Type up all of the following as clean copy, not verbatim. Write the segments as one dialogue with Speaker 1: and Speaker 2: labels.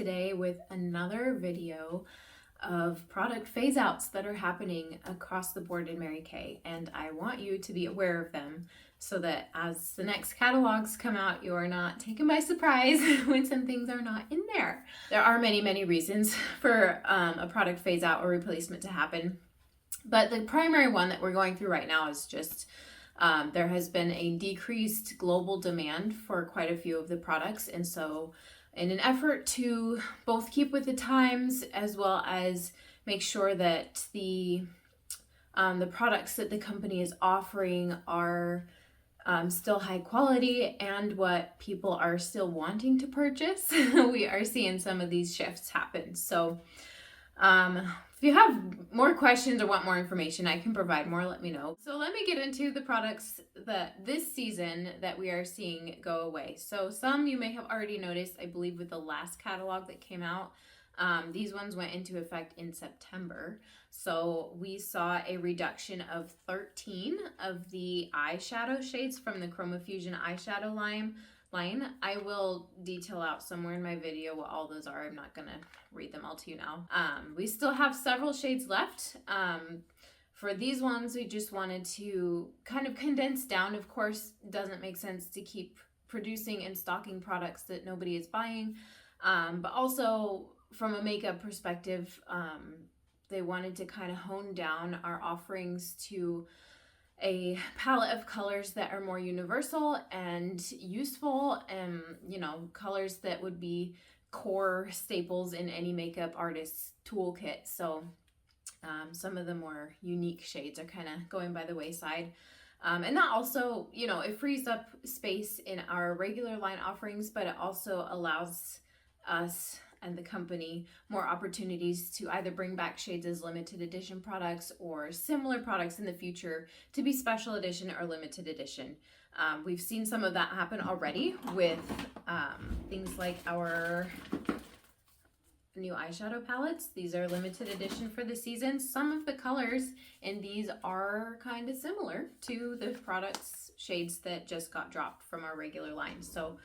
Speaker 1: today with another video of product phase outs that are happening across the board in Mary Kay, and I want you to be aware of them so that as the next catalogs come out, you are not taken by surprise when some things are not in there. There are many reasons for a product phase out or replacement to happen, but the primary one that we're going through right now is just there has been a decreased global demand for quite a few of the products, and so in an effort to both keep with the times as well as make sure that the products that the company is offering are still high quality and what people are still wanting to purchase, we are seeing some of these shifts happen. So if you have more questions or want more information, I can provide more, let me know. So let me get into the products that this season that we are seeing go away. So some you may have already noticed, I believe with the last catalog that came out, these ones went into effect in September. So we saw a reduction of 13 of the eyeshadow shades from the Chroma Fusion eyeshadow line. I will detail out somewhere in my video what all those are. I'm not gonna read them all to you now. We still have several shades left. For these ones, we just wanted to kind of condense down. Of course, it doesn't make sense to keep producing and stocking products that nobody is buying. But also from a makeup perspective, they wanted to kind of hone down our offerings to a palette of colors that are more universal and useful, and colors that would be core staples in any makeup artist's toolkit. So some of the more unique shades are kind of going by the wayside, and that also it frees up space in our regular line offerings, but it also allows us and the company more opportunities to either bring back shades as limited edition products or similar products in the future to be special edition or limited edition. We've seen some of that happen already with things like our new eyeshadow palettes. These are limited edition for the season. Some of the colors in these are kind of similar to the products shades that just got dropped from our regular line. So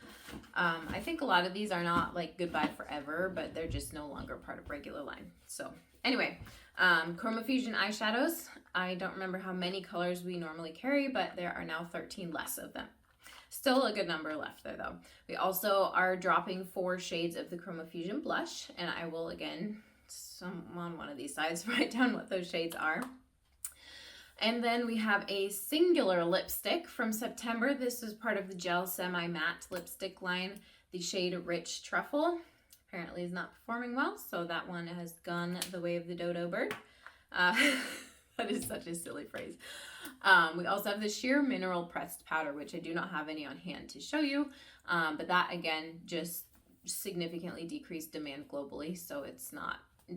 Speaker 1: I think a lot of these are not like goodbye forever, but they're just no longer part of regular line. So anyway, Chroma Fusion eyeshadows. I don't remember how many colors we normally carry, but there are now 13 less of them. Still a good number left there though. We also are dropping 4 shades of the Chroma Fusion blush, and I will again on one of these sides write down what those shades are. And then we have a singular lipstick from September. This is part of the gel semi-matte lipstick line. The shade Rich Truffle apparently is not performing well, so that one has gone the way of the dodo bird. That is such a silly phrase. We also have the sheer mineral pressed powder, which I do not have any on hand to show you, but that again just significantly decreased demand globally, so it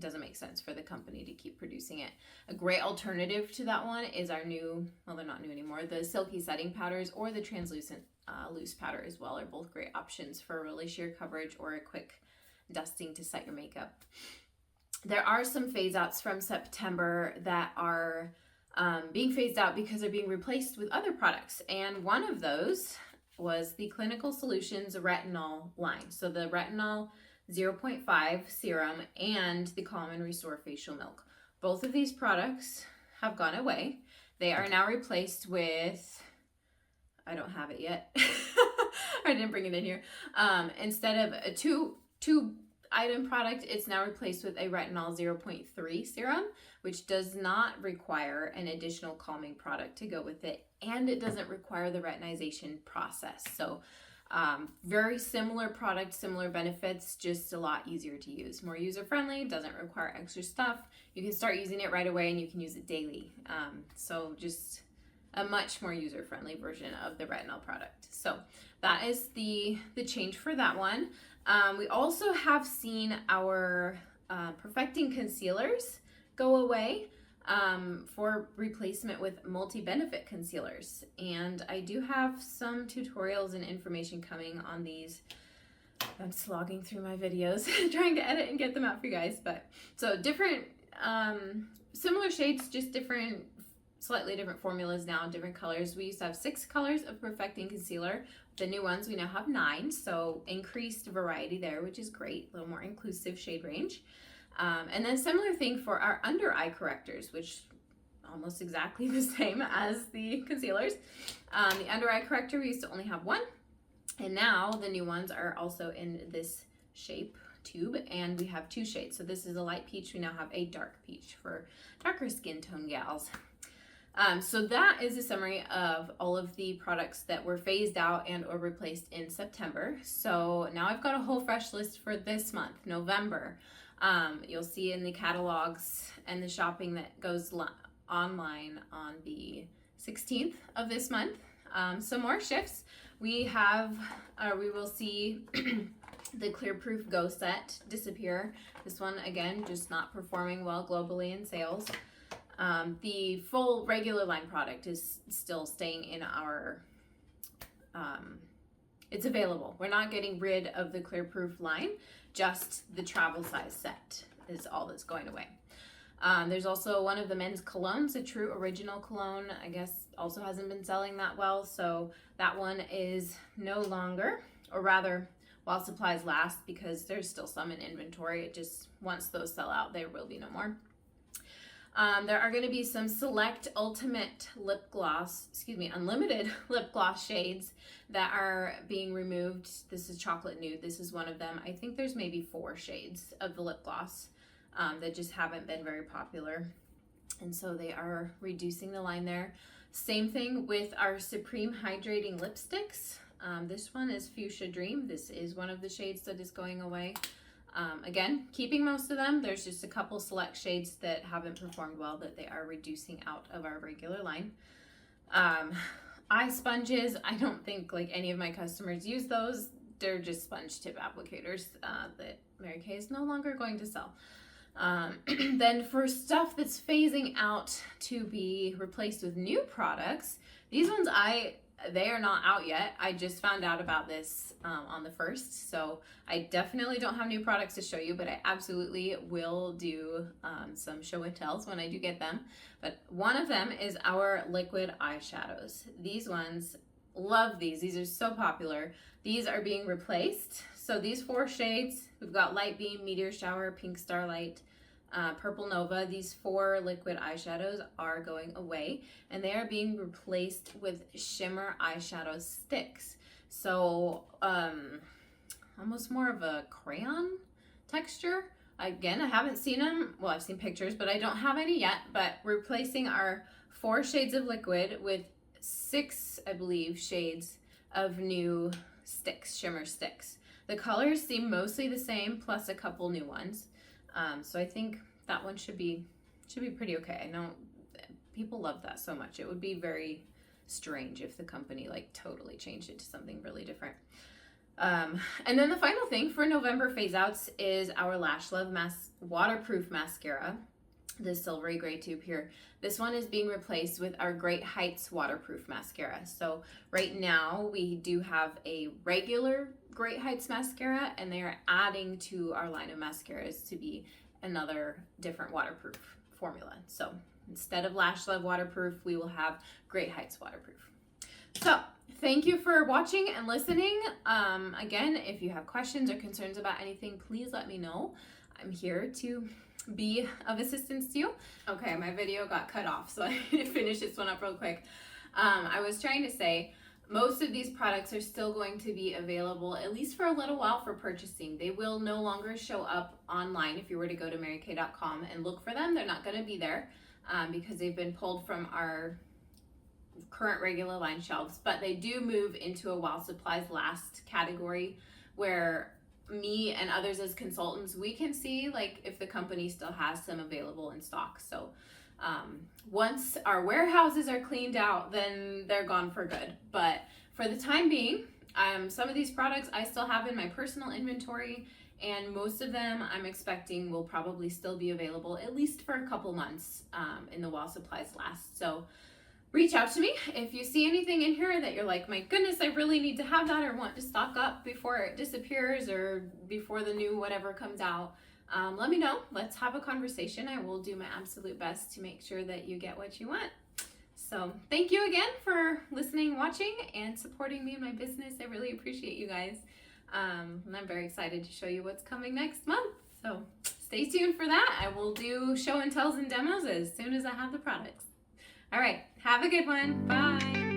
Speaker 1: doesn't make sense for the company to keep producing it. A great alternative to that one is our new, well, they're not new anymore, the silky setting powders or the translucent loose powder as well are both great options for really sheer coverage or a quick dusting to set your makeup. There are some phase outs from September that are being phased out because they're being replaced with other products, and one of those was the Clinical Solutions Retinol line. So the Retinol 0.5 serum and the Calm and Restore facial milk. Both of these products have gone away. They are now replaced with, I don't have it yet. I didn't bring it in here. Instead of a two item product, it's now replaced with a Retinol 0.3 serum, which does not require an additional calming product to go with it, and it doesn't require the retinization process. So very similar product, similar benefits, just a lot easier to use, more user-friendly, doesn't require extra stuff. You can start using it right away and you can use it daily. So just a much more user-friendly version of the retinol product. So that is the change for that one. We also have seen our perfecting concealers go away for replacement with multi-benefit concealers, and I do have some tutorials and information coming on these. I'm slogging through my videos trying to edit and get them out for you guys, but so different similar shades, just different slightly different formulas now, different colors. We used to have 6 colors of perfecting concealer. The new ones, we now have 9, so increased variety there, which is great, a little more inclusive shade range. And then similar thing for our under eye correctors, which almost exactly the same as the concealers. The under eye corrector, we used to only have 1, and now the new ones are also in this shape tube, and we have 2 shades. So this is a light peach, we now have a dark peach for darker skin tone gals. So that is a summary of all of the products that were phased out and or replaced in September. So now I've got a whole fresh list for this month, November. You'll see in the catalogs and the shopping that goes online on the 16th of this month. Some more shifts. We will see the Clear Proof Go set disappear. This one, again, just not performing well globally in sales. The full regular line product is still staying in our, it's available. We're not getting rid of the Clear Proof line, just the travel size set is all that's going away. There's also one of the men's colognes, a true original cologne, I guess also hasn't been selling that well, so that one is no longer, or rather, while supplies last, because there's still some in inventory. It just, once those sell out, there will be no more. There are going to be some select ultimate lip gloss, unlimited lip gloss shades that are being removed. This is chocolate nude. This is one of them. I think there's maybe 4 shades of the lip gloss that just haven't been very popular. And so they are reducing the line there. Same thing with our Supreme Hydrating Lipsticks. This one is Fuchsia Dream. This is one of the shades that is going away. Again, keeping most of them. There's just a couple select shades that haven't performed well that they are reducing out of our regular line. Eye sponges, I don't think like any of my customers use those. They're just sponge tip applicators that Mary Kay is no longer going to sell. Then for stuff that's phasing out to be replaced with new products, these ones they are not out yet. I just found out about this on the 1st, so I definitely don't have new products to show you, but I absolutely will do some show and tells when I do get them. But one of them is our liquid eyeshadows. These ones, love these. These are so popular. These are being replaced. So these 4 shades, we've got Light Beam, Meteor Shower, Pink Starlight, Purple Nova. These 4 liquid eyeshadows are going away, and they are being replaced with shimmer eyeshadow sticks. So almost more of a crayon texture. Again, I haven't seen them. Well, I've seen pictures, but I don't have any yet. But replacing our 4 shades of liquid with 6, I believe, shades of new sticks, shimmer sticks. The colors seem mostly the same, plus a couple new ones. So I think that one should be pretty okay. I know people love that so much. It would be very strange if the company like totally changed it to something really different. And then the final thing for November phase outs is our Lash Love waterproof mascara, the silvery gray tube here. This one is being replaced with our Great Heights waterproof mascara. So right now we do have a regular Great Heights mascara, and they are adding to our line of mascaras to be another different waterproof formula. So instead of Lash Love waterproof, we will have Great Heights waterproof. So thank you for watching and listening. Again, if you have questions or concerns about anything, please let me know. I'm here to be of assistance to you. Okay, my video got cut off, so I need to finish this one up real quick. I was trying to say, most of these products are still going to be available, at least for a little while, for purchasing. They will no longer show up online. If you were to go to marykay.com and look for them, they're not going to be there because they've been pulled from our current regular line shelves. But they do move into a while supplies last category, where me and others as consultants, we can see like if the company still has some available in stock. So once our warehouses are cleaned out, then they're gone for good. But for the time being, some of these products I still have in my personal inventory, and most of them I'm expecting will probably still be available at least for a couple months in the while supplies last. So reach out to me if you see anything in here that you're like, my goodness, I really need to have that, or want to stock up before it disappears or before the new whatever comes out. Let me know. Let's have a conversation. I will do my absolute best to make sure that you get what you want. So thank you again for listening, watching, and supporting me in my business. I really appreciate you guys. And I'm very excited to show you what's coming next month. So stay tuned for that. I will do show and tells and demos as soon as I have the products. All right, have a good one. Bye.